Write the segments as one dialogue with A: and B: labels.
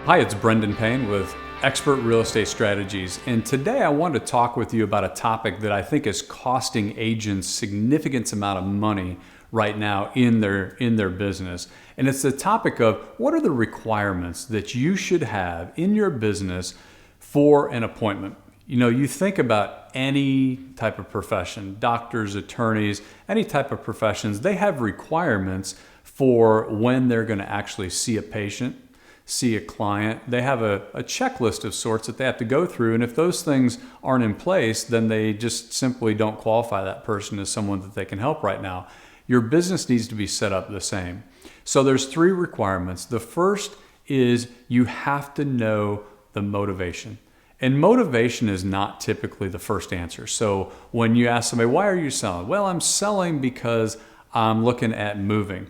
A: Hi, it's Brendan Payne with Expert Real Estate Strategies, and today I want to talk with you about a topic that I think is costing agents significant amount of money right now in their business. And it's the topic of what are the requirements that you should have in your business for an appointment. You know, you think about any type of profession, doctors, attorneys, any type of professions, they have requirements for when they're going to actually see a patient, see a client. They have a checklist of sorts that they have to go through, and if those things aren't in place, then they just simply don't qualify that person as someone that they can help right now. Your business needs to be set up the same. So there's three requirements. The first is you have to know the motivation. And motivation is not typically the first answer. So when you ask somebody, why are you selling? Well, I'm selling because I'm looking at moving.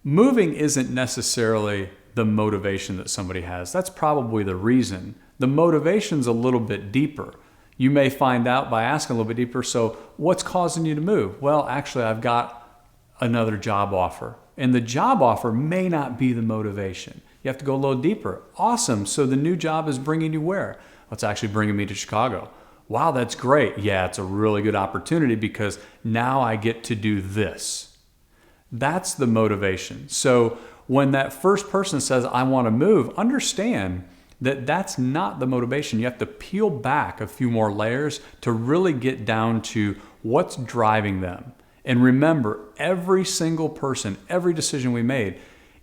A: Moving isn't necessarily the motivation that somebody has. That's probably the reason. The motivation's a little bit deeper. You may find out by asking a little bit deeper, so what's causing you to move? Well, actually, I've got another job offer. And the job offer may not be the motivation. You have to go a little deeper. Awesome, so the new job is bringing you where? Well, it's actually bringing me to Chicago. Wow, that's great. Yeah, it's a really good opportunity because now I get to do this. That's the motivation. So when that first person says, I want to move, understand that that's not the motivation. You have to peel back a few more layers to really get down to what's driving them. And remember, every single person, every decision we made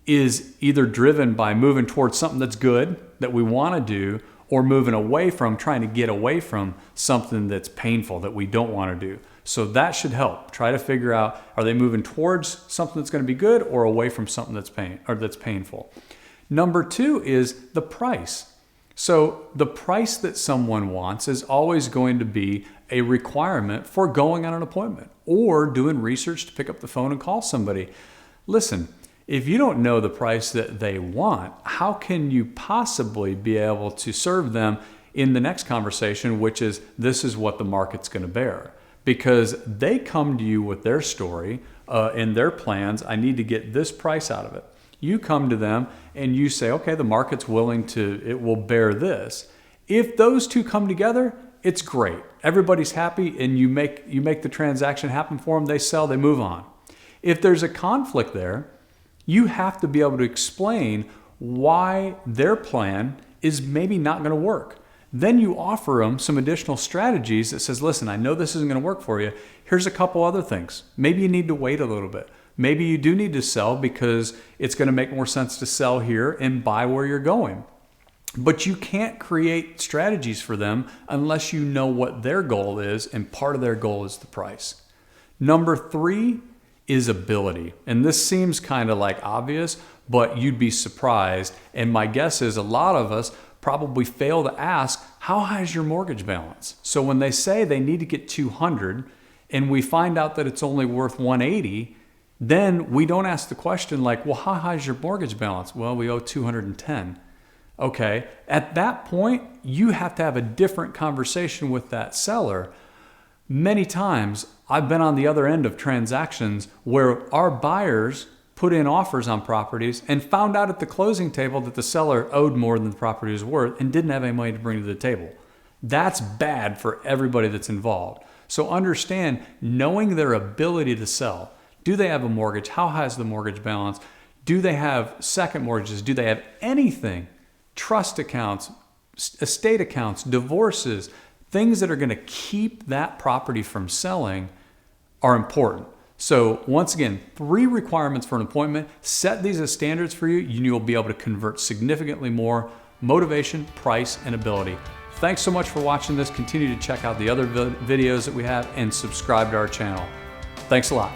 A: is either driven by moving towards something that's good, that we want to do, or moving away from, trying to get away from something that's painful, that we don't want to do. So that should help. Try to figure out, are they moving towards something that's going to be good or away from something that's painful? Number two is the price. So the price that someone wants is always going to be a requirement for going on an appointment or doing research to pick up the phone and call somebody. Listen, if you don't know the price that they want, how can you possibly be able to serve them in the next conversation, which is, this is what the market's going to bear? Because they come to you with their story and their plans. I need to get this price out of it. You come to them and you say, okay, the market's it will bear this. If those two come together, it's great. Everybody's happy and you make the transaction happen for them. They sell, they move on. If there's a conflict there, you have to be able to explain why their plan is maybe not going to work. Then you offer them some additional strategies that says, listen, I know this isn't going to work for you. Here's a couple other things. Maybe you need to wait a little bit. Maybe you do need to sell because it's going to make more sense to sell here and buy where you're going. But you can't create strategies for them unless you know what their goal is, and part of their goal is the price. Number three is ability. And this seems kind of like obvious, but you'd be surprised. And my guess is a lot of us probably fail to ask, how high is your mortgage balance? So when they say they need to get 200 and we find out that it's only worth 180, then we don't ask the question like, well, how high is your mortgage balance? Well, we owe 210. Okay, at that point, you have to have a different conversation with that seller. Many times, I've been on the other end of transactions where our buyers put in offers on properties and found out at the closing table that the seller owed more than the property was worth and didn't have any money to bring to the table. That's bad for everybody that's involved. So understand, knowing their ability to sell. Do they have a mortgage? How high is the mortgage balance? Do they have second mortgages? Do they have anything? Trust accounts, estate accounts, divorces, things that are going to keep that property from selling are important. So once again, three requirements for an appointment. Set these as standards for you, and you'll be able to convert significantly more: motivation, price, and ability. Thanks so much for watching this. Continue to check out the other videos that we have and subscribe to our channel. Thanks a lot.